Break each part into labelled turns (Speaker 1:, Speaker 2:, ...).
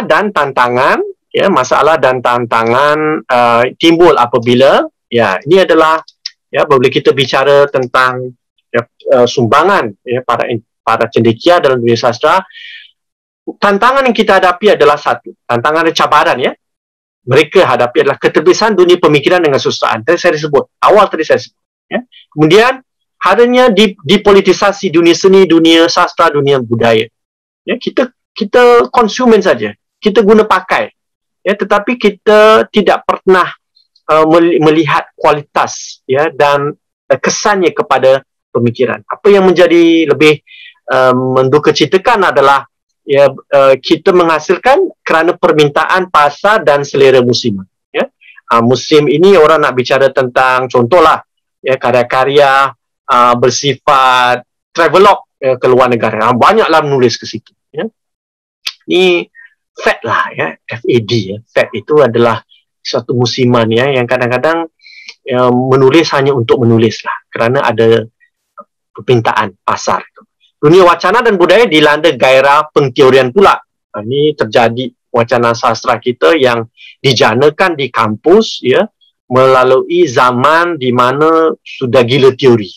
Speaker 1: dan tantangan, ya, masalah dan tantangan timbul apabila, ya, ini adalah, ya, bila kita bicara tentang, ya, sumbangan, ya, para cendekia dalam dunia sastra, tantangan yang kita hadapi adalah satu, tantangan dan cabaran, ya, mereka hadapi adalah keterbisan dunia pemikiran dengan susastraan. Tadi saya sebut, awal tadi saya sebut, ya. Kemudian adanya dipolitisasi dunia seni, dunia sastra, dunia budaya. Ya, kita konsumen saja, kita guna pakai, ya, tetapi kita tidak pernah melihat kualitas, ya, dan kesannya kepada pemikiran. Apa yang menjadi lebih mendukacitakan adalah, ya, kita menghasilkan kerana permintaan pasar dan selera musiman. Ya. Musim ini orang nak bicara tentang, contohlah, ya, karya-karya bersifat travelog, ya, ke luar negara. Banyaklah menulis ke situ. Ya. Ini fad lah, ya, FAD. Ya. Fad itu adalah suatu musiman, ya, yang kadang-kadang, ya, menulis hanya untuk menulis lah, kerana ada permintaan pasar. Dunia wacana dan budaya dilanda gairah pengteorian pula. Ini terjadi wacana sastra kita yang dijanakan di kampus, ya, melalui zaman di mana sudah gila teori.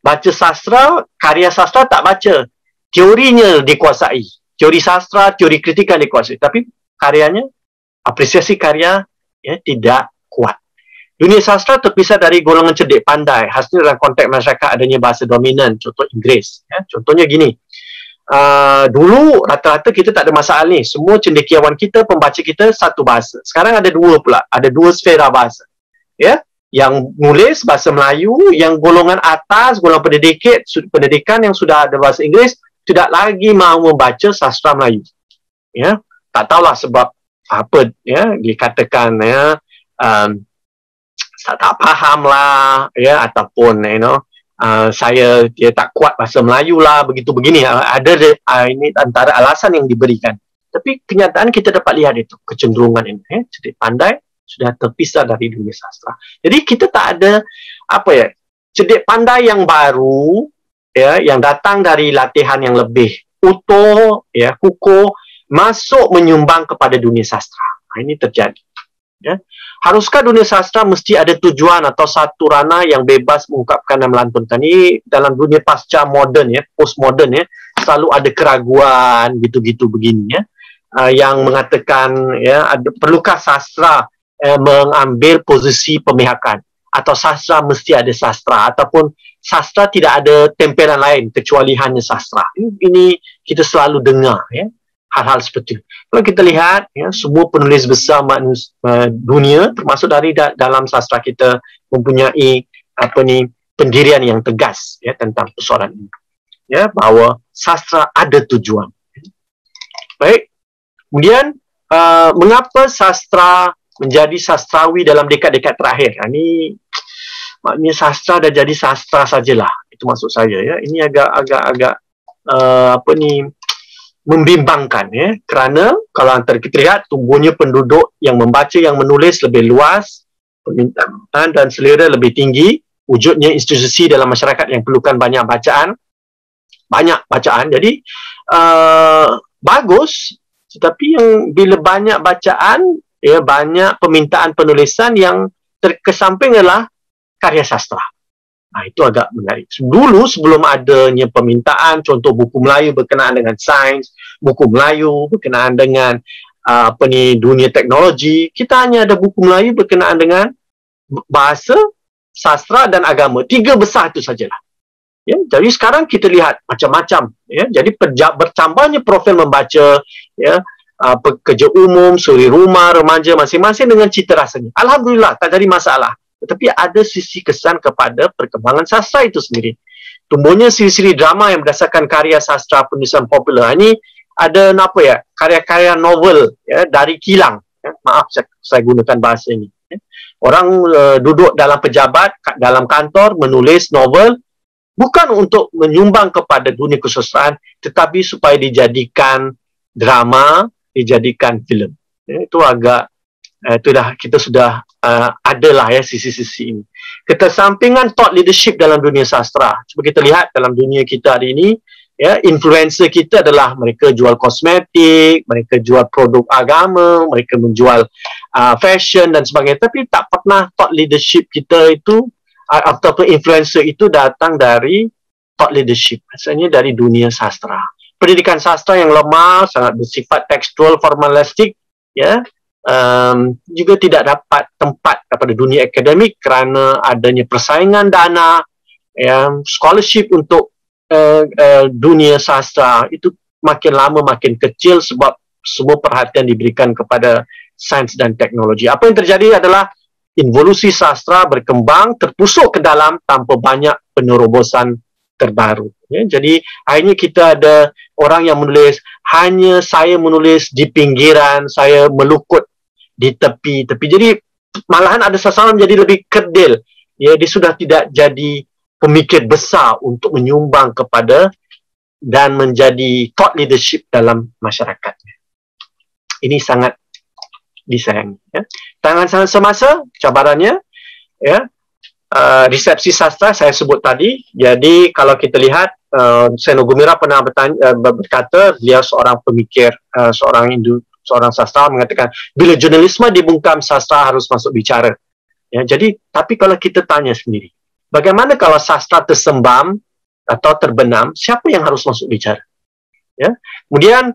Speaker 1: Baca sastra, karya sastra tak baca. Teorinya dikuasai. Teori sastra, teori kritikan dikuasai. Tapi karyanya, apresiasi karya, ya, tidak kuat. Dunia sastra terpisah dari golongan cerdik pandai. Hasilnya dalam konteks masyarakat adanya bahasa dominan, contoh Inggeris. Ya. Contohnya gini, dulu rata-rata kita tak ada masalah ni. Semua cendekiawan kita, pembaca kita satu bahasa. Sekarang ada dua pula. Ada dua sfera bahasa. Ya. Yang nulis bahasa Melayu, yang golongan atas, golongan pendidikan yang sudah ada bahasa Inggeris, tidak lagi mahu membaca sastra Melayu. Ya. Tak tahulah sebab apa, ya, dikatakan, ya, tak faham lah, ya, ataupun, you know, saya dia tak kuat bahasa Melayu lah, begitu begini. Ada ini antara alasan yang diberikan. Tapi kenyataan kita dapat lihat itu kecenderungan ini, ya, cerdik pandai sudah terpisah dari dunia sastra. Jadi kita tak ada apa, ya, cerdik pandai yang baru, ya, yang datang dari latihan yang lebih utuh, ya, kukuh, masuk menyumbang kepada dunia sastra. Ini terjadi. Ya. Haruskah dunia sastra mesti ada tujuan atau satu ranah yang bebas mengungkapkan dan melantunkan? Ini dalam dunia pasca moden, ya, postmodern, ya, selalu ada keraguan gitu-gitu begini, ya, yang mengatakan, ya, perlukah sastra mengambil posisi pemihakan, atau sastra mesti ada sastra, ataupun sastra tidak ada tempelan lain kecuali hanya sastra. Ini kita selalu dengar, ya, hal-hal seperti itu. Kalau kita lihat, ya, semua penulis besar dunia, termasuk dari dalam sastra kita, mempunyai pendirian yang tegas, ya, tentang persoalan ini, ya, bahawa sastra ada tujuan. Baik. Kemudian, mengapa sastra menjadi sastrawi dalam dekad-dekad terakhir? Ini maknanya sastra dah jadi sastra sajalah. Itu maksud saya, ya. Ini agak membimbangkan, ya, kerana kalau antara kita lihat tumbuhnya penduduk yang membaca, yang menulis lebih luas, permintaan dan selera lebih tinggi, wujudnya institusi dalam masyarakat yang perlukan banyak bacaan. Jadi bagus, tetapi yang bila banyak bacaan, ya, banyak permintaan penulisan, yang terkesamping adalah karya sastra. Nah, itu agak menarik. Dulu sebelum adanya permintaan, contoh buku Melayu berkenaan dengan sains, buku Melayu berkenaan dengan dunia teknologi, kita hanya ada buku Melayu berkenaan dengan bahasa, sastra dan agama. 3 besar itu sajalah. Ya, jadi sekarang kita lihat macam-macam, ya. Jadi bertambahnya profil membaca, ya, pekerja umum, suri rumah, remaja, masing-masing dengan cita rasanya. Alhamdulillah, tak jadi masalah. Tetapi ada sisi kesan kepada perkembangan sastra itu sendiri. Tumbuhnya siri-siri drama yang berdasarkan karya sastra penulisan popular. Ini ada apa, ya, karya-karya novel, ya, dari kilang. Ya. Maaf saya gunakan bahasa ini. Ya. Orang duduk dalam pejabat, dalam kantor, menulis novel, bukan untuk menyumbang kepada dunia kesusastraan, tetapi supaya dijadikan drama, dijadikan filem. Ya, itu agak kita sudah adalah, ya, sisi-sisi ini. Ketersampingan thought leadership dalam dunia sastra. Cuba kita lihat dalam dunia kita hari ini, influencer kita adalah mereka jual kosmetik, mereka jual produk agama, mereka menjual fashion dan sebagainya, tapi tak pernah thought leadership kita itu ataupun influencer itu datang dari thought leadership, maksudnya dari dunia sastra. Pendidikan sastra yang lemah, sangat bersifat tekstual, formalistik, juga tidak dapat tempat pada dunia akademik kerana adanya persaingan dana, scholarship untuk dunia sastra itu makin lama makin kecil sebab semua perhatian diberikan kepada sains dan teknologi. Apa yang terjadi adalah involusi sastra berkembang, terpusuk ke dalam tanpa banyak penerobosan terbaru. Jadi akhirnya kita ada orang yang menulis, hanya saya menulis di pinggiran, saya melukut di tepi-tepi. Jadi malahan ada sasaran menjadi lebih kerdil. Dia sudah tidak jadi pemikir besar untuk menyumbang kepada dan menjadi thought leadership dalam masyarakatnya. Ini sangat disayangi. Tangan semasa, cabarannya, resepsi sastra saya sebut tadi. Jadi kalau kita lihat, Seno Gumira pernah berkata, dia seorang pemikir, seorang sastrawan mengatakan, bila jurnalisme dibungkam, sastra harus masuk bicara. Jadi, tapi kalau kita tanya sendiri, bagaimana kalau sastra tersembam atau terbenam, siapa yang harus masuk bicara? Kemudian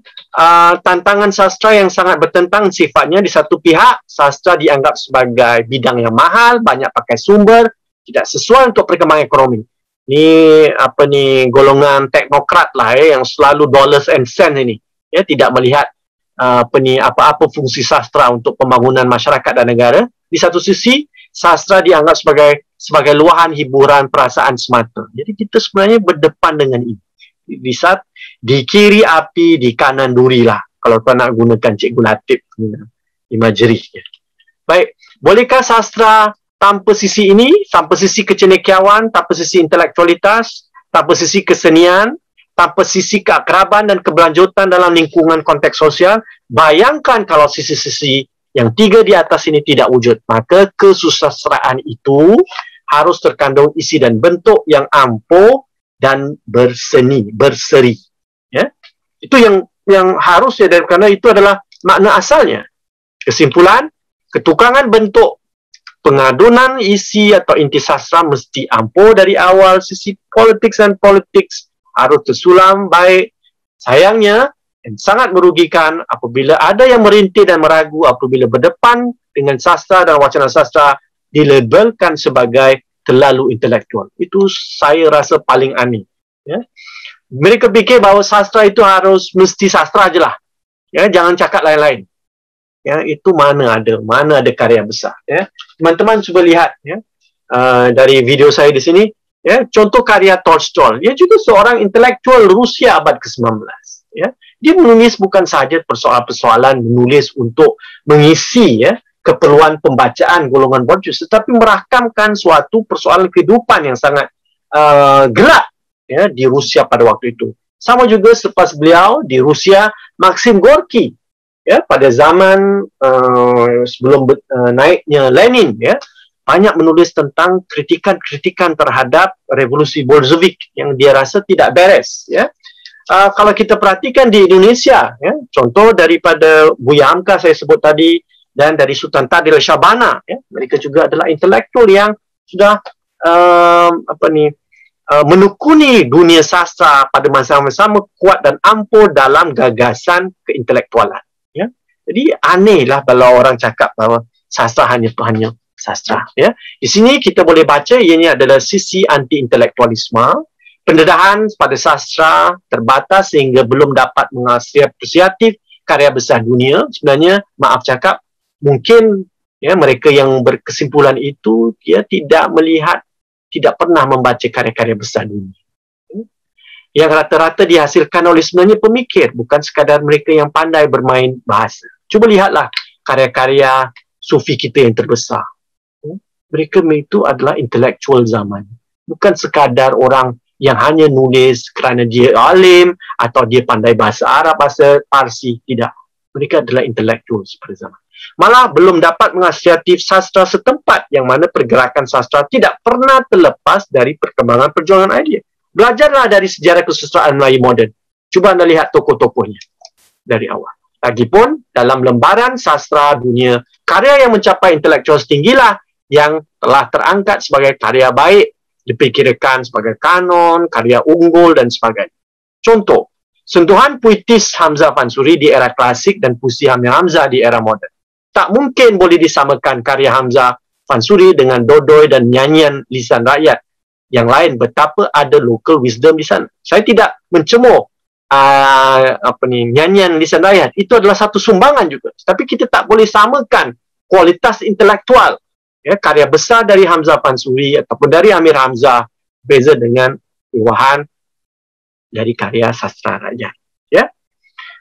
Speaker 1: tantangan sastra yang sangat bertentang sifatnya. Di satu pihak, sastra dianggap sebagai bidang yang mahal, banyak pakai sumber, tidak sesuai untuk perkembangan ekonomi. Ini golongan teknokrat lah yang selalu dollars and cents ini, tidak melihat apa-apa fungsi sastra untuk pembangunan masyarakat dan negara. Di satu sisi, sastra dianggap sebagai luahan hiburan perasaan semata. Jadi kita sebenarnya berdepan dengan ini. Di kiri api, di kanan duri lah. Kalau tuan nak gunakan Cikgu Latif imagery. Baik, bolehkah sastra tanpa sisi ini, tanpa sisi kecendekiawan, tanpa sisi intelektualitas, tanpa sisi kesenian, tanpa sisi keakraban dan keberlanjutan dalam lingkungan konteks sosial? Bayangkan kalau sisi-sisi yang tiga di atas ini tidak wujud, maka kesusastraan itu harus terkandung isi dan bentuk yang ampuh dan berseri. Itu yang harus karena itu adalah makna asalnya. Kesimpulan, ketukangan bentuk, pengadunan isi atau inti sastra mesti ampuh dari awal. Sisi politik harus tersulam baik. Sayangnya, dan sangat merugikan apabila ada yang merintih dan meragu apabila berdepan dengan sastra dan wacana sastra dilabelkan sebagai terlalu intelektual. Itu saya rasa paling aneh. Mereka fikir bahawa sastra itu harus mesti sastra je lah. Jangan cakap lain-lain. Itu mana ada karya besar. Teman-teman cuba lihat dari video saya di sini. Contoh karya Tolstoy. Dia juga seorang intelektual Rusia abad ke-19. Dia menulis bukan sahaja persoalan-persoalan menulis untuk mengisi keperluan pembacaan golongan borjuis, tetapi merakamkan suatu persoalan kehidupan yang sangat gelap di Rusia pada waktu itu. Sama juga selepas beliau di Rusia, Maxim Gorky pada zaman sebelum naiknya Lenin banyak menulis tentang kritikan-kritikan terhadap revolusi Bolshevik yang dia rasa tidak beres. Kalau kita perhatikan di Indonesia, contoh daripada Buya Hamka saya sebut tadi, dan dari Sultan Tadil Syabana, mereka juga adalah intelektual yang sudah menekuni dunia sastra pada masa yang sama kuat dan ampuh dalam gagasan keintelektualan. Jadi anehlah kalau orang cakap bahawa sastra hanya sastra. Di sini kita boleh baca ianya adalah sisi anti-intelektualisme. Pendedahan pada sastra terbatas sehingga belum dapat menghasilkan apresiatif karya besar dunia. Sebenarnya, maaf cakap, mungkin mereka yang berkesimpulan itu dia tidak pernah membaca karya-karya besar dunia. Yang rata-rata dihasilkan oleh sebenarnya pemikir, bukan sekadar mereka yang pandai bermain bahasa. Cuba lihatlah karya-karya sufi kita yang terbesar. Mereka itu adalah intelektual zaman. Bukan sekadar orang yang hanya nulis kerana dia alim atau dia pandai bahasa Arab, bahasa Parsi. Tidak. Mereka adalah intelektual pada zaman. Malah belum dapat menghasiati sastra setempat yang mana pergerakan sastra tidak pernah terlepas dari perkembangan perjuangan idea. Belajarlah dari sejarah kesusastraan Melayu moden. Cuba anda lihat tokoh-tokohnya dari awal. Lagipun dalam lembaran sastra dunia, karya yang mencapai intelektual setinggilah yang telah terangkat sebagai karya baik, dipikirkan sebagai kanon, karya unggul dan sebagainya. Contoh, sentuhan puitis Hamzah Fansuri di era klasik dan puisi Amir Hamzah di era moden. Tak mungkin boleh disamakan karya Hamzah Fansuri dengan dodoi dan nyanyian lisan rakyat yang lain, betapa ada local wisdom di sana. Saya tidak mencemooh nyanyian lisan rakyat, itu adalah satu sumbangan juga, tapi kita tak boleh samakan kualitas intelektual, ya, karya besar dari Hamzah Fansuri ataupun dari Amir Hamzah beza dengan luahan dari karya sastra rakyat, ya.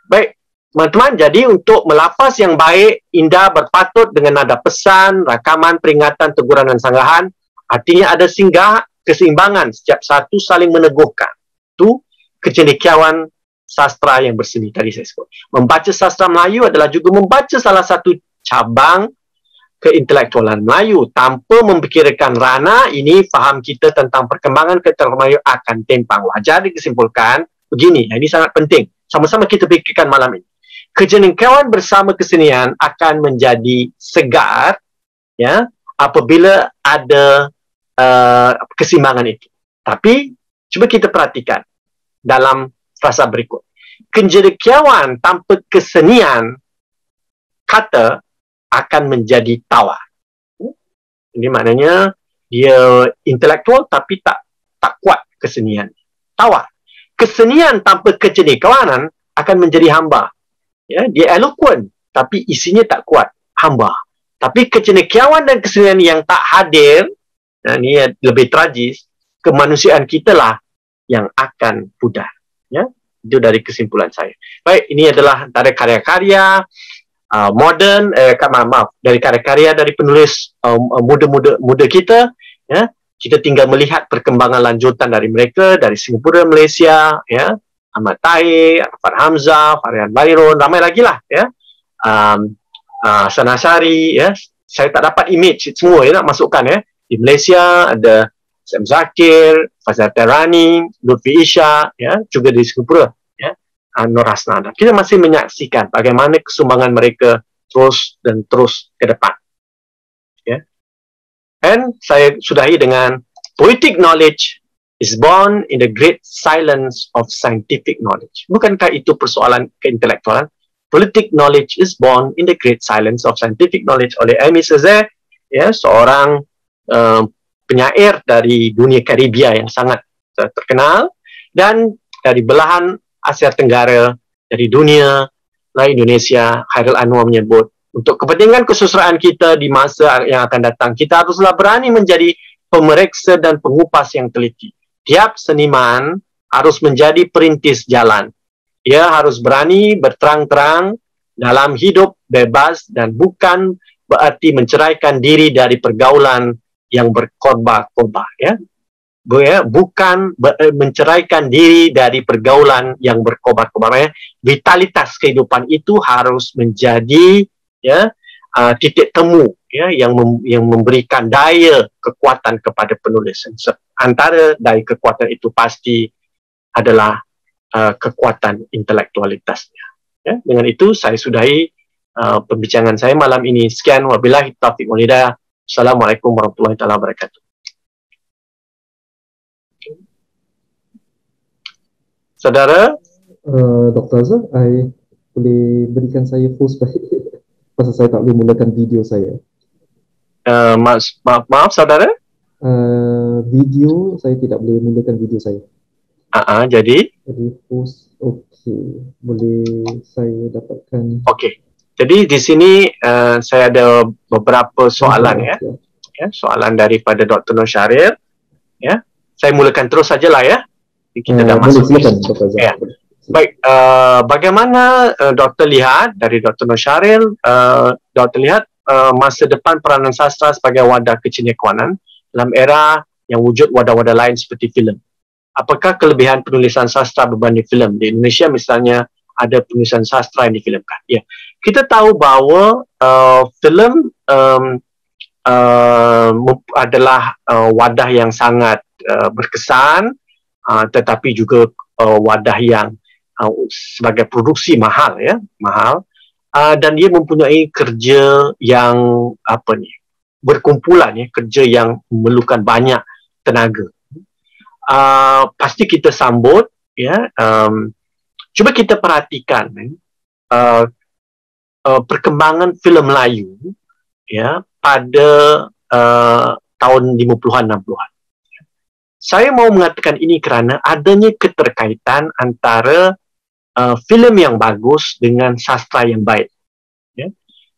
Speaker 1: Baik teman-teman, jadi untuk melapas yang baik, indah, berpatut dengan nada pesan, rakaman, peringatan, teguran dan sanggahan, artinya ada keseimbangan, setiap satu saling meneguhkan. Itu kecendekiawan sastra yang berseni tadi saya sebut. Membaca sastra Melayu adalah juga membaca salah satu cabang keintelektualan Melayu. Tanpa memfikirkan rana ini, faham kita tentang perkembangan keintelektualan Melayu akan tempang. Wajar dikesimpulan begini, ini sangat penting. Sama-sama kita fikirkan malam ini. Kecendekiawan bersama kesenian akan menjadi segar, ya, apabila ada keseimbangan itu. Tapi cuba kita perhatikan dalam frasa berikut. Kecendekiawan tanpa kesenian kata akan menjadi tawar. Ini maknanya dia intelektual tapi tak kuat kesenian. Tawar. Kesenian tanpa kecendekiawanan akan menjadi hamba. Ya, dia eloquent tapi isinya tak kuat, hamba. Tapi kecendekiawan dan kesenian yang tak hadir, ini lebih tragis, kemanusiaan kita lah yang akan pudar. Ya, itu dari kesimpulan saya. Baik, ini adalah antara karya-karya moden, dari karya-karya dari penulis muda kita. Ya, kita tinggal melihat perkembangan lanjutan dari mereka, dari Singapura, Malaysia, ya, Ahmad Tahir, Arfan Hamzah, Farian Bayrun, ramai lagi lah, ya. Sanasari, ya. Saya tak dapat image semua, ya, nak masukkan, ya. Di Malaysia ada Sam Zakir, Fazal Terani, Lutfi Isha, ya, juga di Singapura, ya, Nur Hasnada. Kita masih menyaksikan bagaimana kesumbangan mereka terus dan terus ke depan. Ya. Dan saya sudahi dengan poetic knowledge is born in the great silence of scientific knowledge. Bukankah itu persoalan keintelektualan? Politic knowledge is born in the great silence of scientific knowledge oleh Aimé Césaire, ya, seorang penyair dari dunia Karibia yang sangat terkenal, dan dari belahan Asia Tenggara, dari dunia Indonesia, Khairul Anwar menyebut, untuk kepentingan kesusastraan kita di masa yang akan datang, kita haruslah berani menjadi pemeriksa dan pengupas yang teliti. Tiap seniman harus menjadi perintis jalan. Ia harus berani berterang-terang dalam hidup bebas dan bukan berarti menceraikan diri dari pergaulan yang berkorban-korban, ya. Bukan menceraikan diri dari pergaulan yang berkorban-korban, ya. Vitalitas kehidupan itu harus menjadi, ya, titik temu, ya, yang memberikan daya kekuatan kepada penulis. Antara daya kekuatan itu pasti adalah kekuatan intelektualitasnya. Ya. Dengan itu saya sudahi pembincangan saya malam ini. Sekian, wabillahi taufiq wal hidayah. Assalamualaikum warahmatullahi wabarakatuh. Saudara,
Speaker 2: Dr. Azhar, boleh berikan saya full slide pasal saya tak boleh mulakan video saya.
Speaker 1: Maaf saudara.
Speaker 2: Video saya tidak boleh mulakan video saya.
Speaker 1: Jadi
Speaker 2: full, okey, boleh saya dapatkan?
Speaker 1: Okey. Jadi di sini saya ada beberapa soalan, ya. Ya, soalan daripada Dr. Nur Syahril. Ya, saya mulakan terus sajalah, ya. Kita dah masuk.
Speaker 2: Silakan, Dr. Azhar.
Speaker 1: Ya. Baik, bagaimana Dr. lihat dari Dr. Nur Syahril, Dr. lihat masa depan peranan sastra sebagai wadah kecendekiawanan dalam era yang wujud wadah-wadah lain seperti filem? Apakah kelebihan penulisan sastra berbanding filem? Di Indonesia misalnya ada penulisan sastra yang difilmkan. Ya, kita tahu bahawa filem adalah wadah yang sangat berkesan, tetapi juga wadah yang sebagai produksi mahal, ya, mahal, dan dia mempunyai kerja yang berkumpulan, ya, kerja yang memerlukan banyak tenaga. Pasti kita sambut, ya. Cuba kita perhatikan perkembangan filem Melayu, ya, pada tahun 50-an 60-an. Saya mau mengatakan ini kerana adanya keterkaitan antara filem yang bagus dengan sastra yang baik, ya.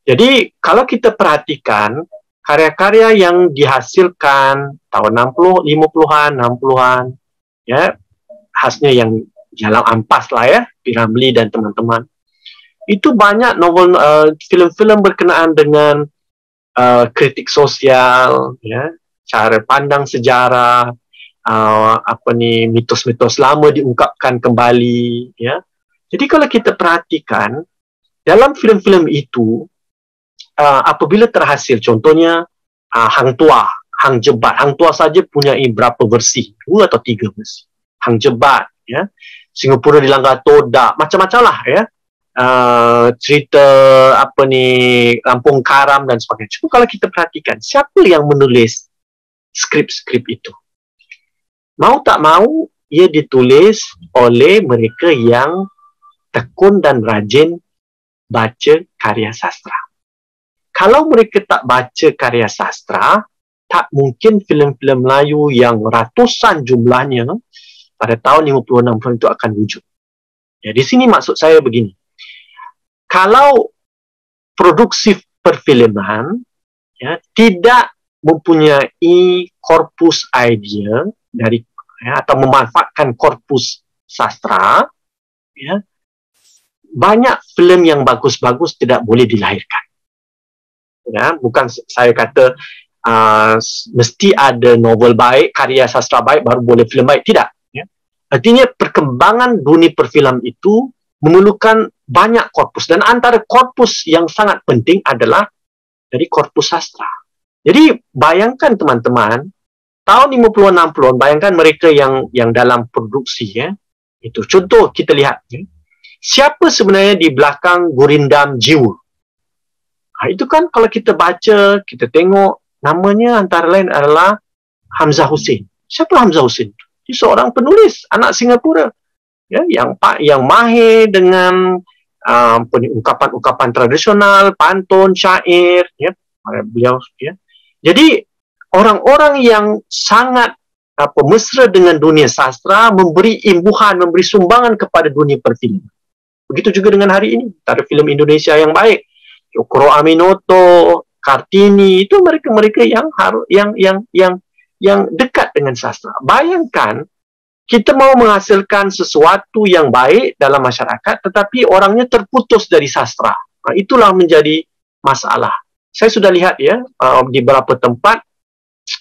Speaker 1: Jadi kalau kita perhatikan karya-karya yang dihasilkan tahun 60, 50-an, 60-an, ya, khasnya yang Jalan Ampas lah, ya, P. Ramlee dan teman-teman. Itu banyak novel, filem-filem berkenaan dengan kritik sosial, ya, cara pandang sejarah, mitos-mitos lama diungkapkan kembali, ya. Jadi kalau kita perhatikan dalam filem-filem itu, apabila terhasil, contohnya Hang Tuah, Hang Jebat. Hang Tuah saja punya berapa versi? 2 atau 3 versi. Hang Jebat, ya. Singapura Dilanggar Todak, macam-macam lah, ya. Cerita Lampung Karam dan sebagainya. Cuma kalau kita perhatikan, siapa yang menulis skrip-skrip itu? Mau tak mau, ia ditulis oleh mereka yang tekun dan rajin baca karya sastra. Kalau mereka tak baca karya sastra, tak mungkin filem-filem Melayu yang ratusan jumlahnya pada tahun 50-60 itu akan wujud. Ya, di sini maksud saya begini. Kalau produksi perfilman, ya, tidak mempunyai korpus idea dari, ya, atau memanfaatkan korpus sastra, ya, banyak filem yang bagus-bagus tidak boleh dilahirkan. Ya, bukan saya kata mesti ada novel baik, karya sastra baik baru boleh filem baik, tidak, ya. Artinya perkembangan dunia perfilm itu memerlukan banyak korpus, dan antara korpus yang sangat penting adalah dari korpus sastra. Jadi bayangkan teman-teman, tahun 50-an 60-an, bayangkan mereka yang dalam produksi, ya, itu contoh kita lihat, ya. Siapa sebenarnya di belakang Gurindam Jiwa? Itu kan kalau kita baca, kita tengok, namanya antara lain adalah Hamzah Hussein. Siapa Hamzah Hussein? Dia seorang penulis, anak Singapura, ya, yang mahir dengan ungkapan-ungkapan tradisional, pantun, syair, ya, beliau, ya. Jadi orang-orang yang sangat mesra dengan dunia sastra, memberi imbuhan, memberi sumbangan kepada dunia perfilman. Begitu juga dengan hari ini, antara filem Indonesia yang baik, Yokoro Aminoto, Kartini, itu mereka-mereka yang dekat dengan sastra. Bayangkan kita mau menghasilkan sesuatu yang baik dalam masyarakat, tetapi orangnya terputus dari sastra. Itulah menjadi masalah. Saya sudah lihat, ya, di beberapa tempat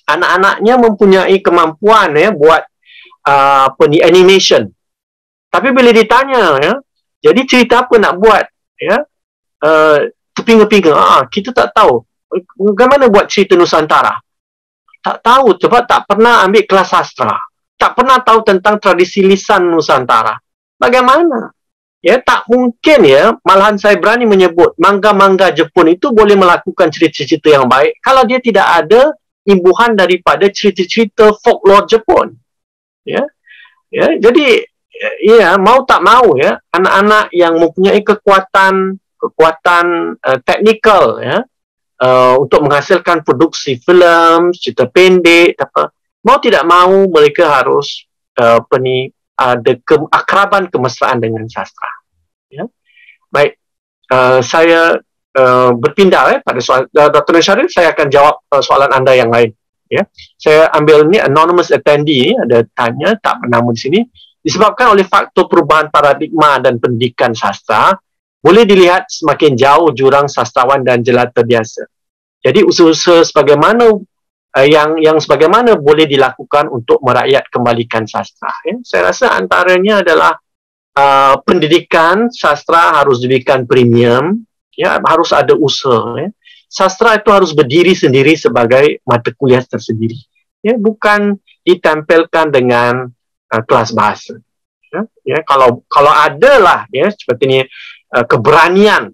Speaker 1: anak-anaknya mempunyai kemampuan, ya, buat animation. Tapi bila ditanya, ya, jadi cerita apa nak buat, ya, terpinga-pinga, kita tak tahu bagaimana buat cerita Nusantara. Tak tahu, sebab tak pernah ambil kelas sastra, tak pernah tahu tentang tradisi lisan Nusantara. Bagaimana? Ya, tak mungkin, ya, malahan saya berani menyebut mangga-mangga Jepun itu boleh melakukan cerita-cerita yang baik kalau dia tidak ada imbuhan daripada cerita-cerita folklore Jepun. Ya, ya, jadi, ya, mau tak mau, ya, anak-anak yang mempunyai kekuatan teknikal, ya, untuk menghasilkan produksi filem, cerita pendek, mau tidak mau mereka harus ada keakraban, kemesraan dengan sastra. Ya. Baik, saya berpindah, pada soal Dr. Syarif, saya akan jawab soalan anda yang lain. Ya, saya ambil ni anonymous attendee, ada tanya, tak bernama di sini, disebabkan oleh faktor perubahan paradigma dan pendidikan sastra, boleh dilihat semakin jauh jurang sastrawan dan jelata biasa. Jadi usaha-usaha sebagaimana yang sebagaimana boleh dilakukan untuk merakyat kembalikan sastra. Ya. Saya rasa antaranya adalah pendidikan sastra harus diberikan premium, ya, harus ada usaha. Ya. Sastra itu harus berdiri sendiri sebagai mata kuliah tersendiri. Ya, bukan ditempelkan dengan kelas bahasa. Kalau ada lah seperti ni keberanian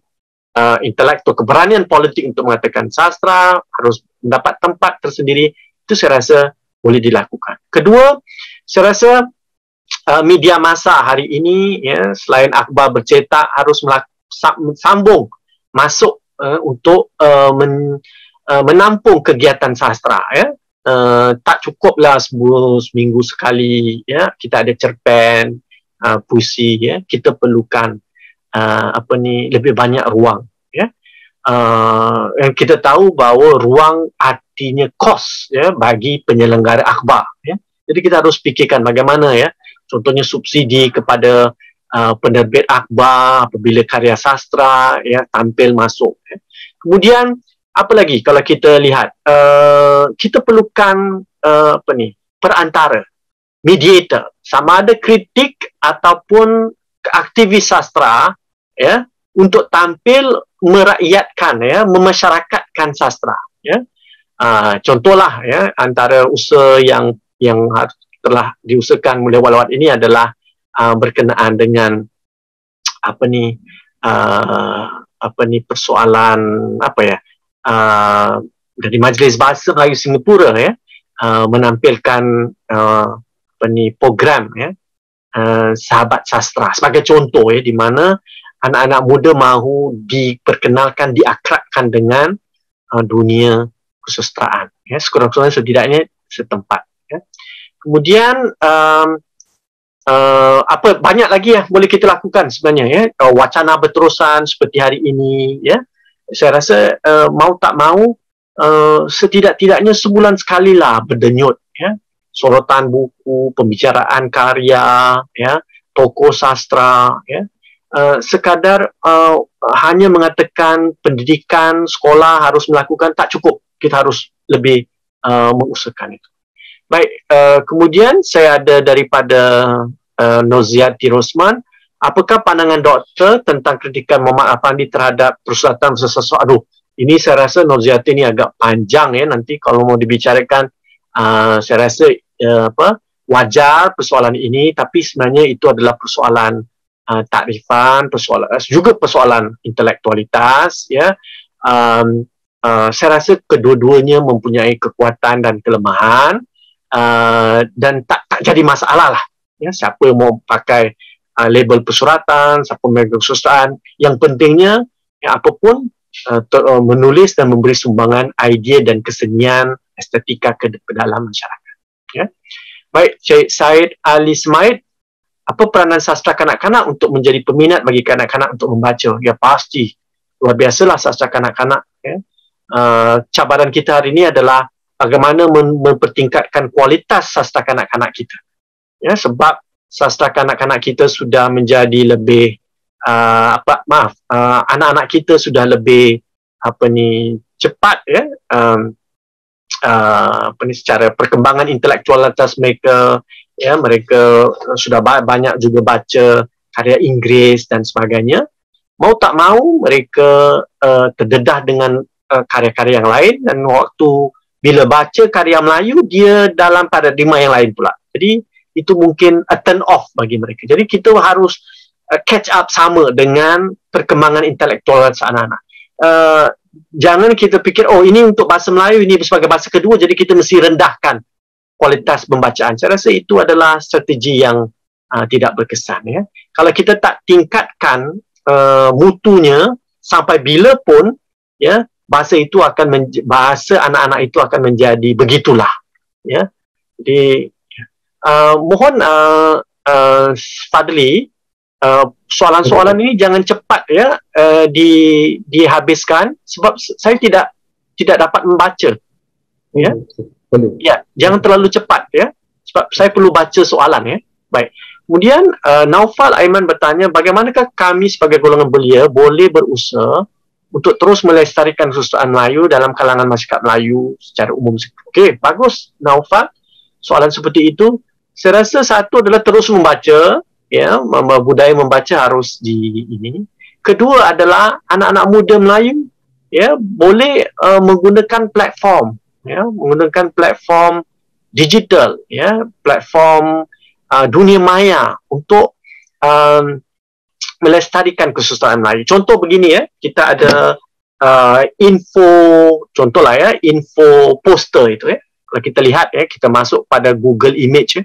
Speaker 1: intelektual, keberanian politik untuk mengatakan sastra harus mendapat tempat tersendiri, itu saya rasa boleh dilakukan. Kedua, saya rasa media massa hari ini selain akhbar bercetak harus sambung masuk untuk menampung kegiatan sastra tak cukuplah seminggu sekali kita ada cerpen puisi kita perlukan lebih banyak ruang yang kita tahu bahawa ruang artinya kos bagi penyelenggara akhbar jadi kita harus fikirkan bagaimana contohnya subsidi kepada penerbit akhbar apabila karya sastra tampil masuk kemudian apa lagi kalau kita lihat kita perlukan perantara mediator sama ada kritik ataupun aktivis sastra untuk tampil merakyatkan memasyarakatkan sastra contohlah antara usaha yang telah diusahakan lewat ini adalah berkenaan dengan persoalan dari Majlis Bahasa Melayu Singapura menampilkan program sahabat sastra sebagai contoh di mana anak-anak muda mahu diperkenalkan, diakrabkan dengan dunia kesusastraan sekurang-kurangnya setidaknya setempat kemudian banyak lagi yang boleh kita lakukan sebenarnya wacana berterusan seperti hari ini saya rasa mau tak mau setidak-tidaknya sebulan sekali lah berdenyut sorotan buku, pembicaraan karya tokoh sastra sekadar hanya mengatakan pendidikan sekolah harus melakukan tak cukup, kita harus lebih mengusahakan itu. Baik, kemudian saya ada daripada Noziati Rosman. Apakah pandangan doktor tentang kritikan Muhammad Afandi terhadap persulatan sesuatu? Aduh, ini saya rasa Noziati ini agak panjang nanti kalau mau dibicarakan saya rasa wajar persoalan ini, tapi sebenarnya itu adalah persoalan takrifan, juga persoalan intelektualitas saya rasa kedua-duanya mempunyai kekuatan dan kelemahan dan tak jadi masalah lah siapa yang mau pakai label persuratan, siapa yang kesusastraan, yang pentingnya apapun menulis dan memberi sumbangan idea dan kesenian estetika ke dalam masyarakat Baik, Syed Said Ali Smaid, apa peranan sastra kanak-kanak untuk menjadi peminat bagi kanak-kanak untuk membaca? Ya pasti, luar biasalah sastra kanak-kanak cabaran kita hari ini adalah bagaimana mempertingkatkan kualitas sastra kanak-kanak kita sebab sastra kanak-kanak kita sudah menjadi lebih anak-anak kita sudah lebih cepat secara perkembangan intelektualitas mereka mereka sudah banyak juga baca karya Inggeris dan sebagainya. Mau tak mau mereka terdedah dengan karya-karya yang lain, dan waktu bila baca karya Melayu dia dalam paradigma yang lain pula. Jadi itu mungkin a turn off bagi mereka. Jadi kita harus catch up sama dengan perkembangan intelektual anak-anak. Jangan kita fikir ini untuk bahasa Melayu, ini sebagai bahasa kedua, jadi kita mesti rendahkan kualitas pembacaan. Saya rasa itu adalah strategi yang tidak berkesan Kalau kita tak tingkatkan mutunya, sampai bila pun bahasa itu bahasa anak-anak itu akan menjadi begitulah Jadi mohon Fadli, soalan-soalan ini jangan cepat dihabiskan sebab saya tidak dapat membaca jangan terlalu cepat sebab saya perlu baca soalan Baik, kemudian Naufal Aiman bertanya, bagaimanakah kami sebagai golongan belia boleh berusaha untuk terus melestarikan kesusastraan Melayu dalam kalangan masyarakat Melayu secara umum? Okey, bagus Naufal, soalan seperti itu. Saya rasa satu adalah terus membaca, budaya membaca harus ini. Kedua adalah anak-anak muda Melayu boleh menggunakan platform, menggunakan platform digital, platform dunia maya untuk melestarikan kesusastraan Melayu. Contoh begini ya, kita ada info, contohlah ya, info poster itu ya. Kalau kita lihat ya, kita masuk pada Google Image ya,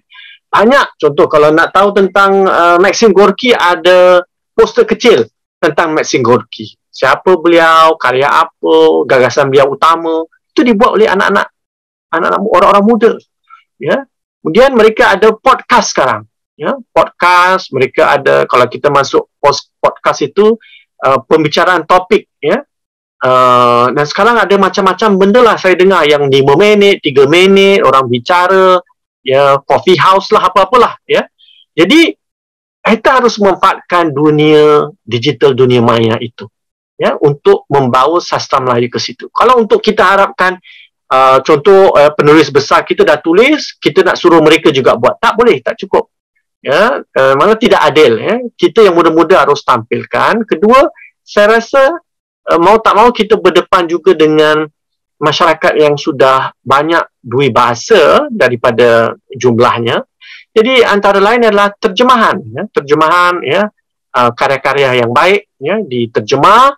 Speaker 1: banyak contoh. Kalau nak tahu tentang Maxim Gorki, ada poster kecil tentang Maxim Gorki. Siapa beliau, karya apa, gagasan beliau utama, itu dibuat oleh anak-anak orang-orang muda. Ya. Kemudian mereka ada podcast sekarang. Ya, podcast mereka ada. Kalau kita masuk podcast itu pembicaraan topik ya. Dan sekarang ada macam-macam benda lah saya dengar, yang 5 minit, 3 minit orang bicara, ya, coffee house lah, apa-apalah ya. Jadi kita harus memanfaatkan dunia digital, dunia maya itu ya, untuk membawa sastra Melayu ke situ. Kalau untuk kita harapkan contoh penulis besar kita dah tulis, kita nak suruh mereka juga buat, tak boleh, tak cukup ya. Mana tidak adil ya. Kita yang muda-muda harus tampilkan. Kedua, saya rasa mau tak mau kita berdepan juga dengan masyarakat yang sudah banyak dui bahasa daripada jumlahnya. Jadi antara lain adalah terjemahan ya, karya-karya yang baik ya, diterjemah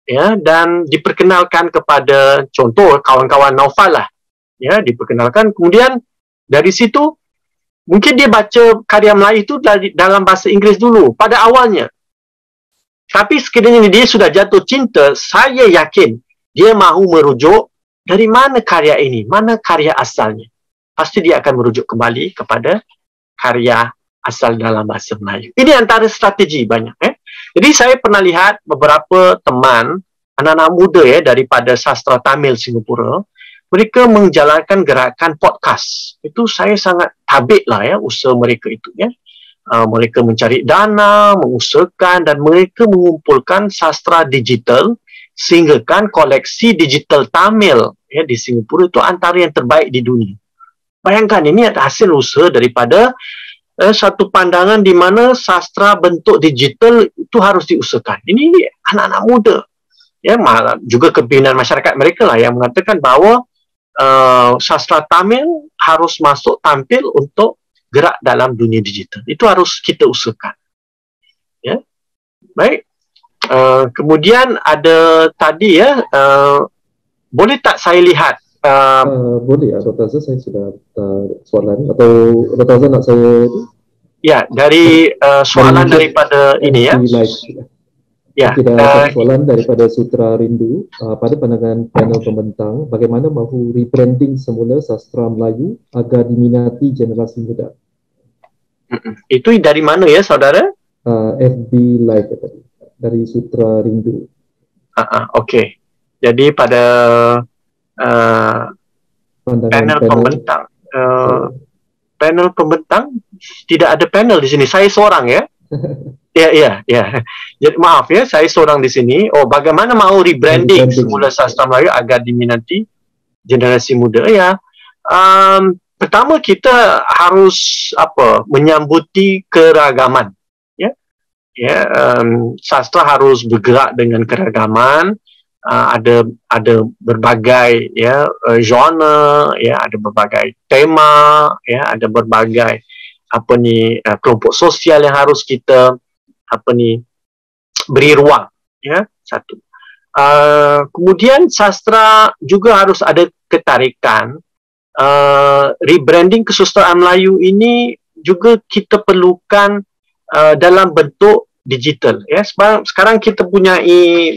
Speaker 1: ya, dan diperkenalkan kepada contoh kawan-kawan Naufal lah ya, diperkenalkan. Kemudian dari situ mungkin dia baca karya Melayu itu dalam bahasa Inggeris dulu pada awalnya. Tapi sekiranya dia sudah jatuh cinta, saya yakin dia mahu merujuk dari mana karya ini, mana karya asalnya. Pasti dia akan merujuk kembali kepada karya asal dalam bahasa Melayu. Ini antara strategi banyak. Jadi saya pernah lihat beberapa teman, anak-anak muda ya, daripada sastra Tamil Singapura, mereka menjalankan gerakan podcast. Itu saya sangat tabik lah ya, usaha mereka itu ya. Mereka mencari dana, mengusahakan, dan mereka mengumpulkan sastra digital sehingga kan koleksi digital Tamil ya, di Singapura itu antara yang terbaik di dunia. Bayangkan, ini adalah hasil usaha daripada satu pandangan di mana sastra bentuk digital itu harus diusahakan. Ini anak-anak muda ya, juga kepimpinan masyarakat mereka lah yang mengatakan bahawa sastra Tamil harus masuk tampil untuk gerak dalam dunia digital. Itu harus kita usahakan. Ya. Baik. Kemudian ada tadi ya, boleh tak saya lihat?
Speaker 2: Boleh ya, Dr. Azhar, saya sudah soalan, atau Dr. Azhar nak saya?
Speaker 1: Ya, dari soalan daripada ini ya. Ya,
Speaker 2: kita ada soalan daripada Sutra Rindu. Pada pandangan panel pembentang, bagaimana mahu rebranding semula sastra Melayu agar diminati generasi muda?
Speaker 1: Itu dari mana ya, saudara?
Speaker 2: FB Live tadi, dari Sutra Rindu.
Speaker 1: Okey. Jadi pada panel pembentang, panel pembentang tidak ada panel di sini. Saya seorang ya. Ya. Jadi maaf ya, saya seorang di sini. Oh, bagaimana mau rebranding semula sastra Melayu agar diminati generasi muda? Ya, pertama kita harus menyambuti keragaman. Sastra harus bergerak dengan keragaman. Ada berbagai ya genre, ya, ada berbagai tema, ya, ada berbagai kelompok sosial yang harus kita beri ruang, ya, satu. Kemudian sastra juga harus ada ketarikan. Rebranding kesusastraan Melayu ini juga kita perlukan dalam bentuk digital, ya. Sekarang kita punya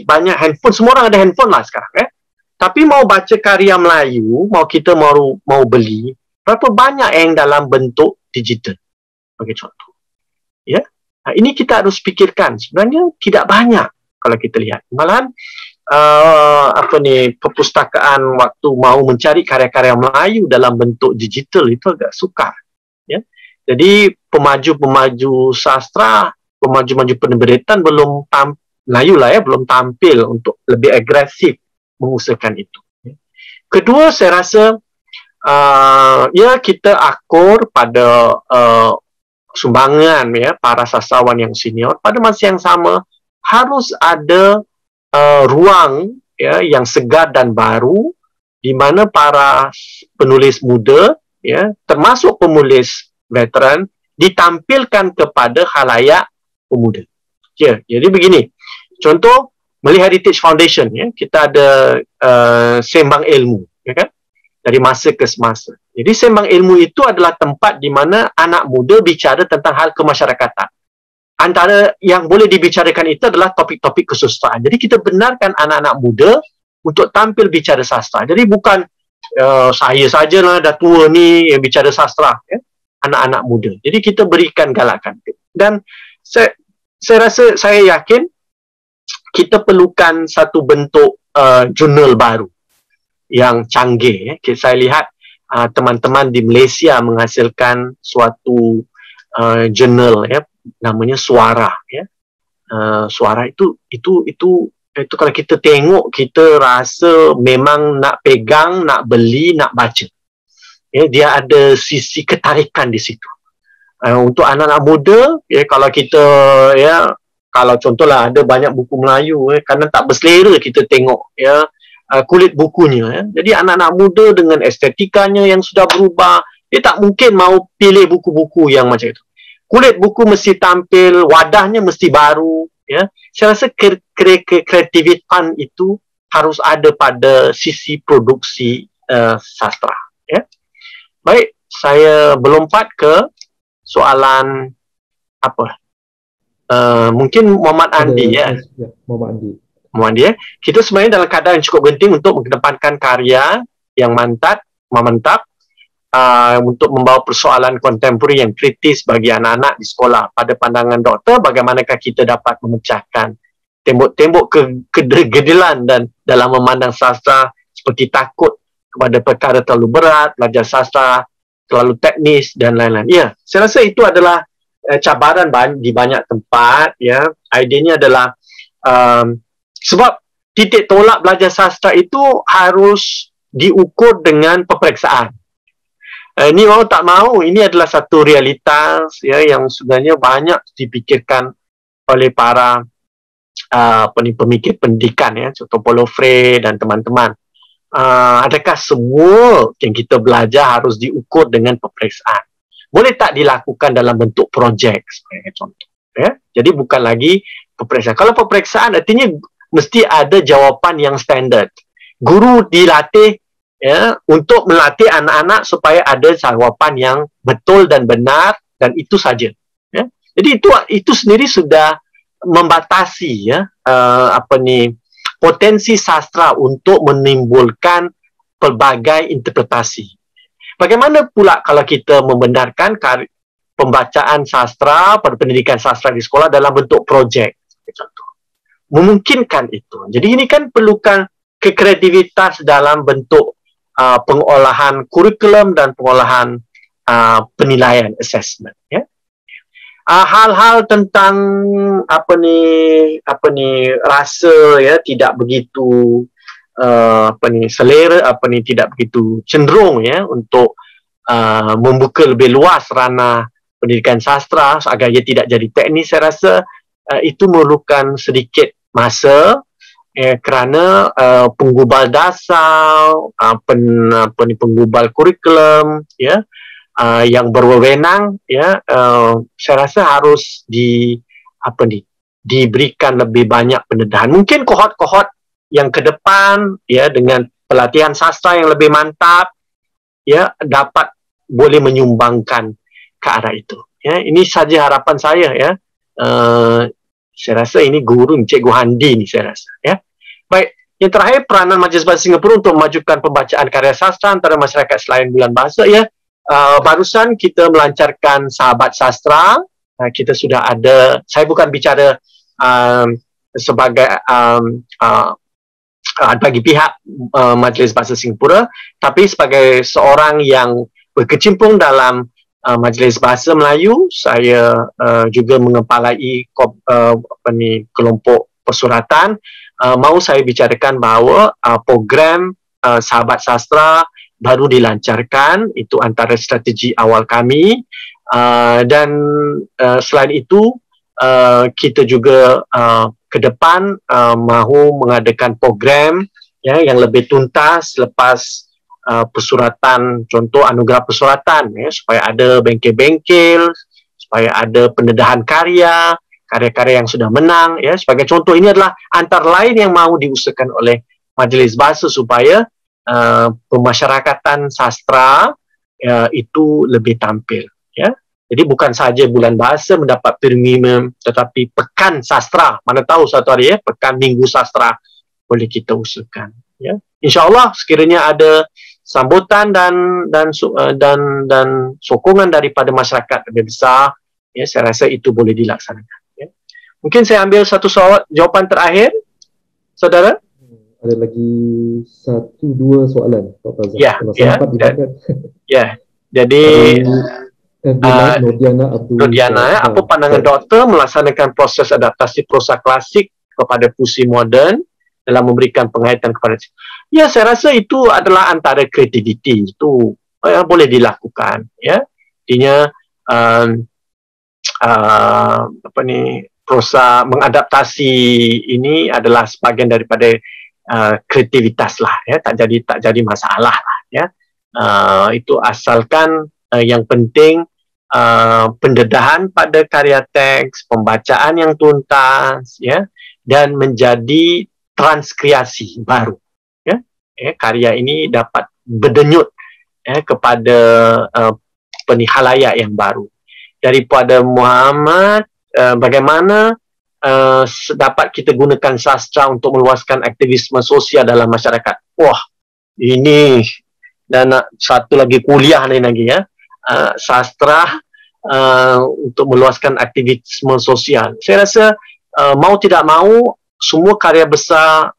Speaker 1: banyak handphone, semua orang ada handphone lah sekarang, ya. Tapi mau baca karya Melayu, kita mau beli, berapa banyak yang dalam bentuk digital, bagi contoh, ya. Nah, ini kita harus pikirkan. Sebenarnya tidak banyak kalau kita lihat. Malahan perpustakaan waktu mau mencari karya-karya Melayu dalam bentuk digital itu agak sukar, ya. Jadi pemaju-pemaju sastra, pemaju-pemaju penerbitan belum Melayu lah ya, belum tampil untuk lebih agresif mengusahakan itu. Kedua, saya rasa ya kita akur pada sumbangan ya para sastrawan yang senior. Pada masa yang sama harus ada ruang ya yang segar dan baru di mana para penulis muda ya termasuk penulis veteran ditampilkan kepada khalayak pemuda. Jadi begini, contoh Malay Heritage Foundation, kita ada sembang ilmu, kan? Dari masa ke semasa. Jadi sembang ilmu itu adalah tempat di mana anak muda bicara tentang hal kemasyarakatan. Antara yang boleh dibicarakan itu adalah topik-topik kesusastraan. Jadi kita benarkan anak-anak muda untuk tampil bicara sastra. Jadi bukan saya sajalah dah tua ni yang bicara sastra, anak-anak muda. Jadi kita berikan galakan. Dan saya rasa, saya yakin kita perlukan satu bentuk jurnal baru yang canggih. Saya lihat teman-teman di Malaysia menghasilkan suatu jurnal, namanya Suara. Suara itu kalau kita tengok, kita rasa memang nak pegang, nak beli, nak baca. Dia ada sisi ketarikan di situ. Untuk anak-anak muda, kalau kita, kalau contohlah ada banyak buku Melayu, kerana tak berselera kita tengok kulit bukunya. Jadi anak-anak muda dengan estetikanya yang sudah berubah, dia tak mungkin mau pilih buku-buku yang macam itu. Kulit buku mesti tampil, wadahnya mesti baru. Saya rasa kreativitas itu harus ada pada sisi produksi sastra. Baik, saya berlompat ke soalan apa? Mungkin Muhammad Andi,
Speaker 2: Muhammad
Speaker 1: Andi. Kita sebenarnya dalam keadaan yang cukup penting untuk mengedepankan karya yang mantap untuk membawa persoalan kontemporari yang kritis bagi anak-anak di sekolah. Pada pandangan doktor, bagaimanakah kita dapat memecahkan tembok-tembok kegedilan dan dalam memandang sastra seperti takut kepada perkara terlalu berat, belajar sastra terlalu teknis dan lain-lain. Saya rasa itu adalah cabaran di banyak tempat. Idenya adalah sebab titik tolak belajar sastra itu harus diukur dengan peperiksaan. Ini mau tak mau, ini adalah satu realitas yang sebenarnya banyak dipikirkan oleh para pemikir pendidikan, contoh Paulo Freire dan teman-teman. Adakah semua yang kita belajar harus diukur dengan peperiksaan? Boleh tak dilakukan dalam bentuk projek sebagai contoh? Jadi bukan lagi peperiksaan. Kalau peperiksaan artinya mesti ada jawapan yang standard. Guru dilatih untuk melatih anak-anak supaya ada jawapan yang betul dan benar, dan itu saja. Jadi itu sendiri sudah membatasi potensi sastra untuk menimbulkan pelbagai interpretasi. Bagaimana pula kalau kita membenarkan pembacaan sastra pada pendidikan sastra di sekolah dalam bentuk projek? Contoh. Memungkinkan itu. Jadi ini kan perlukan kreativitas dalam bentuk pengolahan kurikulum dan pengolahan penilaian assessment. Hal-hal tentang rasa tidak begitu selera, tidak begitu cenderung untuk membuka lebih luas ranah pendidikan sastra agar ia tidak jadi teknis. Saya rasa itu memerlukan sedikit masa, kerana penggubal dasar, penggubal kurikulum yang berwenang, saya rasa harus diberikan lebih banyak pendedahan. Mungkin kohort-kohort yang ke depan dengan pelatihan sastra yang lebih mantap dapat boleh menyumbangkan ke arah itu. Ini saja harapan saya. Saya rasa ini guru Cikgu Handi ni, saya rasa. Baik, yang terakhir, peranan Majlis Bahasa Singapura untuk memajukan pembacaan karya sastra antara masyarakat selain bulan bahasa. Barusan kita melancarkan Sahabat Sastra. Kita sudah ada, saya bukan bicara sebagai bagi pihak Majlis Bahasa Singapura, tapi sebagai seorang yang berkecimpung dalam Majlis Bahasa Melayu, saya juga mengepalai kelompok persuratan. Mau saya bicarakan bahawa program Sahabat Sastra baru dilancarkan. Itu antara strategi awal kami, dan selain itu kita juga ke depan mahu mengadakan program yang lebih tuntas lepas persuratan, contoh anugerah persuratan, supaya ada bengkel-bengkel, supaya ada pendedahan karya-karya yang sudah menang, ya. Sebagai contoh, ini adalah antara lain yang mahu diusahakan oleh Majlis Bahasa supaya pemasyarakatan sastra itu lebih tampil, ya. Jadi bukan saja Bulan Bahasa mendapat premium, tetapi Pekan Sastra, mana tahu satu hari, ya, Pekan Minggu Sastra boleh kita usahakan, ya. InsyaAllah sekiranya ada sambutan dan sokongan daripada masyarakat lebih besar, ya, saya rasa itu boleh dilaksanakan, ya. Mungkin saya ambil satu jawapan terakhir, saudara.
Speaker 2: Ada lagi 1-2 soalan, Pak Fazal.
Speaker 1: Ya, jadi Nurdiana, apa pandangan doktor melaksanakan proses adaptasi prosa klasik kepada puisi moden dalam memberikan penghayatan kepada, ya, saya rasa itu adalah antara kreativiti, itu boleh dilakukan, ya. Artinya prosa mengadaptasi ini adalah sebahagian daripada kreativitas lah, ya. Tak jadi masalah lah, ya. Itu asalkan yang penting pendedahan pada karya teks, pembacaan yang tuntas, ya, dan menjadi transkreasi baru, ya. Karya ini dapat berdenyut kepada halayak yang baru. Daripada Muhammad, bagaimana dapat kita gunakan sastra untuk meluaskan aktivisme sosial dalam masyarakat. Wah, ini dan satu lagi kuliah lain lagi, ya. Sastra untuk meluaskan aktivisme sosial. Saya rasa mau tidak mau semua karya besar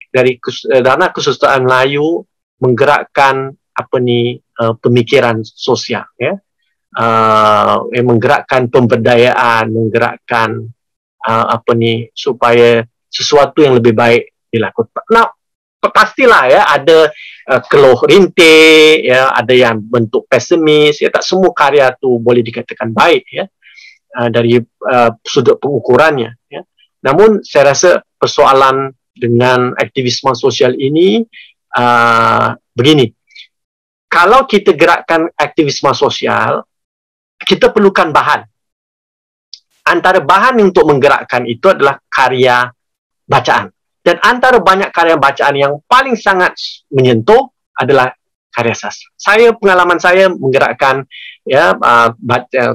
Speaker 1: dari dana kesusastraan Melayu menggerakkan pemikiran sosial, ya. Menggerakkan pemberdayaan, menggerakkan supaya sesuatu yang lebih baik dilakukan. Nah, pastilah, ya, ada keluh rintih, ya, ada yang bentuk pesimis, ya. Tak semua karya tu boleh dikatakan baik, ya, dari sudut pengukurannya, ya. Namun saya rasa persoalan dengan aktivisme sosial ini begini, kalau kita gerakkan aktivisme sosial, kita perlukan bahan. Antara bahan untuk menggerakkan itu adalah karya bacaan. Dan antara banyak karya bacaan yang paling sangat menyentuh adalah karya sastra. Pengalaman saya menggerakkan, ya,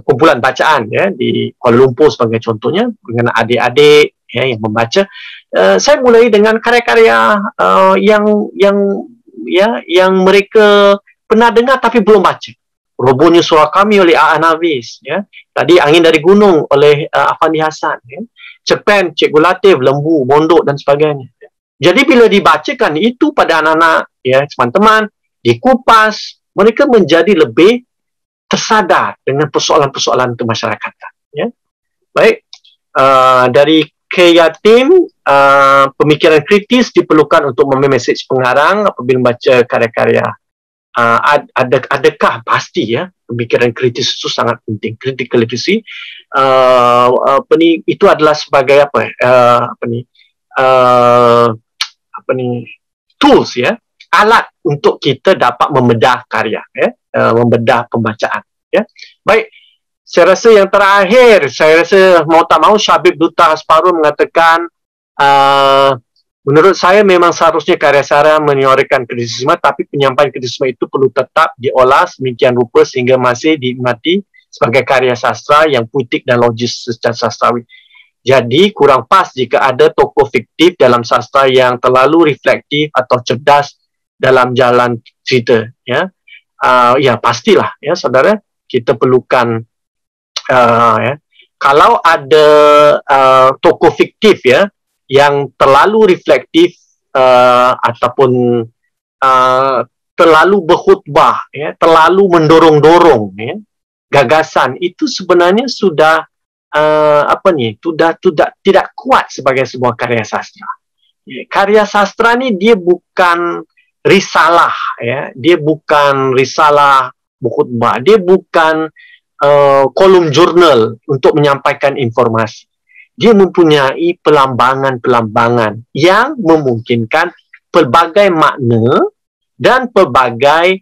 Speaker 1: kumpulan bacaan, ya, di Kuala Lumpur sebagai contohnya dengan adik-adik, ya, yang membaca. Saya mulai dengan karya-karya yang mereka pernah dengar tapi belum baca. Robohnya Surah Kami oleh A.A. Nafis, ya. Tadi Angin dari Gunung oleh Afandi Hassan, ya. Cerpen Cikgu Latif, Lembu, Mondok dan sebagainya. Jadi bila dibacakan itu pada anak-anak, ya, teman-teman, dikupas, mereka menjadi lebih tersadar dengan persoalan-persoalan kemasyarakatan, ya. Baik, dari Yatim, pemikiran kritis diperlukan untuk memesej pengarang apabila membaca karya-karya. Adakah pasti, ya, pemikiran kritis itu sangat penting. Critical literacy itu adalah sebagai tools, ya, alat untuk kita dapat membedah karya, ya, membedah pembacaan, ya. Baik, saya rasa yang terakhir, saya rasa mau tak mau Syabib Duta Hasparun mengatakan menurut saya memang seharusnya karya sastra menyuarakan kritisisme, tapi penyampaian kritisisme itu perlu tetap diolah sedemikian rupa sehingga masih dinikmati sebagai karya sastra yang puitik dan logis secara sastrawi. Jadi kurang pas jika ada tokoh fiktif dalam sastra yang terlalu reflektif atau cerdas dalam jalan cerita, ya. Ya, pastilah, ya, saudara, kita perlukan, ya, kalau ada tokoh fiktif, ya, yang terlalu reflektif ataupun terlalu berkhutbah, ya, terlalu mendorong-dorong, ya, gagasan, itu sebenarnya sudah tidak kuat sebagai sebuah karya sastra. Ya, karya sastra ni dia bukan risalah, ya, dia bukan risalah berkhutbah, dia bukan kolom jurnal untuk menyampaikan informasi. Dia mempunyai pelambangan-pelambangan yang memungkinkan pelbagai makna dan pelbagai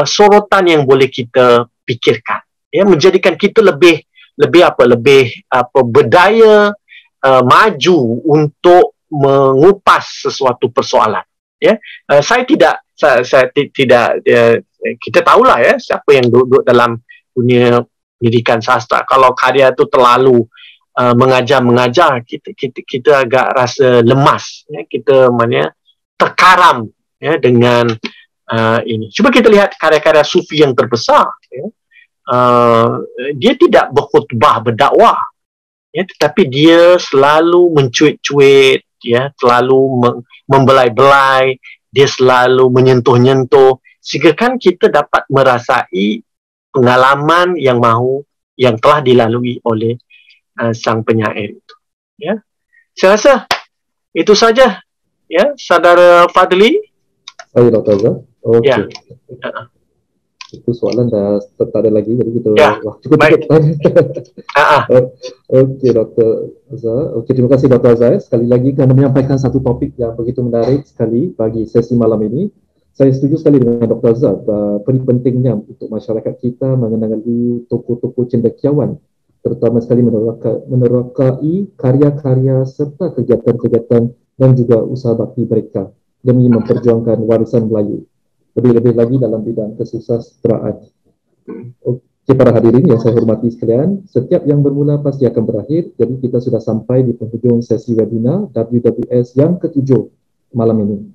Speaker 1: sorotan yang boleh kita pikirkan, ya, menjadikan kita lebih berdaya maju untuk mengupas sesuatu persoalan. Ya, kita tahulah ya siapa yang duduk dalam dunia pendidikan sastra. Kalau karya itu terlalu mengajar, kita agak rasa lemas, ya, kita terkaram ya dengan ini. Cuba kita lihat karya-karya sufi yang terbesar, ya. Dia tidak berkhutbah, berdakwah, ya, tetapi dia selalu mencuit-cuit, ya, selalu membelai-belai, dia selalu menyentuh-nyentuh, sehingga kan kita dapat merasai pengalaman yang telah dilalui oleh sang penyair itu. Ya, saya rasa itu saja, ya, Saudara Fadli.
Speaker 2: Baik, Dr. Azhar. Okey.
Speaker 1: Ya.
Speaker 2: Itu soalan dah tak ada lagi, jadi kita cukup. Okey, Dr. Azhar. Okey, terima kasih Dr. Azhar sekali lagi kerana menyampaikan satu topik yang begitu menarik sekali bagi sesi malam ini. Saya setuju sekali dengan Dr. Azhar pentingnya untuk masyarakat kita mengenali tokoh-tokoh cendekiawan, terutama sekali menerokai karya-karya serta kegiatan-kegiatan dan juga usaha bakti mereka demi memperjuangkan warisan Melayu, lebih-lebih lagi dalam bidang kesusastraan. Okey, para hadirin yang saya hormati sekalian, setiap yang bermula pasti akan berakhir. Jadi kita sudah sampai di penghujung sesi webinar WWS yang ke-7 malam ini.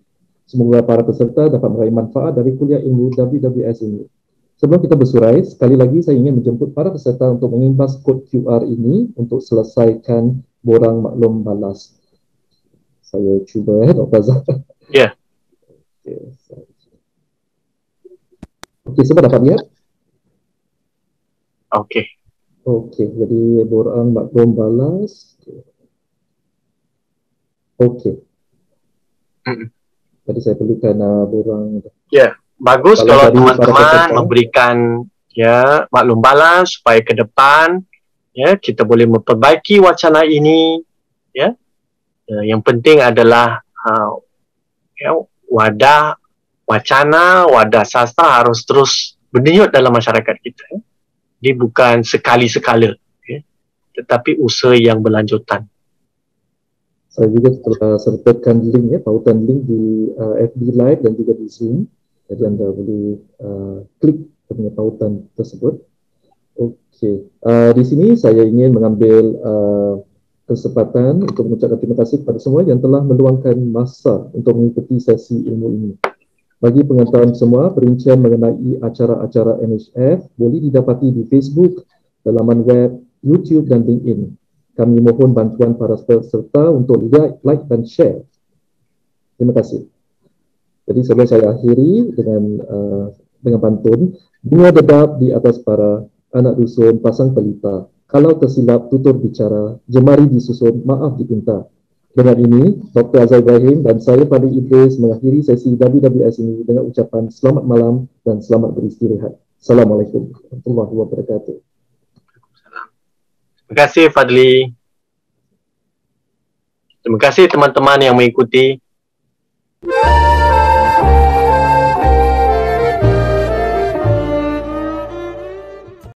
Speaker 2: Semoga para peserta dapat meraih manfaat dari kuliah ilmu WWS ini. Sebelum kita bersurai, sekali lagi saya ingin menjemput para peserta untuk mengimbas kod QR ini untuk selesaikan borang maklum balas. Saya cuba, Dr. Azhar.
Speaker 1: Ya.
Speaker 2: Okey, semua dapat lihat?
Speaker 1: Okey.
Speaker 2: Okey, jadi borang maklum balas. Okey. Jadi saya perlukan borang.
Speaker 1: Ya, bagus kalau teman-teman memberikan ya maklum balas supaya ke depan ya kita boleh memperbaiki wacana ini, ya. Yang penting adalah ya, wadah sastra harus terus berdenyut dalam masyarakat kita, ya. Dia bukan sekali-sekala, ya, tetapi usaha yang berlanjutan.
Speaker 2: Saya juga telah sertakan link, ya, pautan link di FB Live dan juga di Zoom. Jadi anda boleh klik punya pautan tersebut. Okey, di sini saya ingin mengambil kesempatan untuk mengucapkan terima kasih kepada semua yang telah meluangkan masa untuk mengikuti sesi ilmu ini. Bagi penonton semua, perincian mengenai acara-acara NHF boleh didapati di Facebook, laman web, YouTube dan LinkedIn. Kami mohon bantuan para peserta untuk like dan share. Terima kasih. Jadi sebelum saya akhiri dengan pantun, bunga dedap di atas para anak dusun pasang pelita. Kalau tersilap tutur bicara, jemari disusun, maaf dipinta. Dengan ini, Dr. Azhar Ibrahim dan saya Fadli Idris mengakhiri sesi WWS ini dengan ucapan selamat malam dan selamat beristirahat. Assalamualaikum warahmatullahi wabarakatuh.
Speaker 1: Terima kasih Fadli. Terima kasih teman-teman yang mengikuti.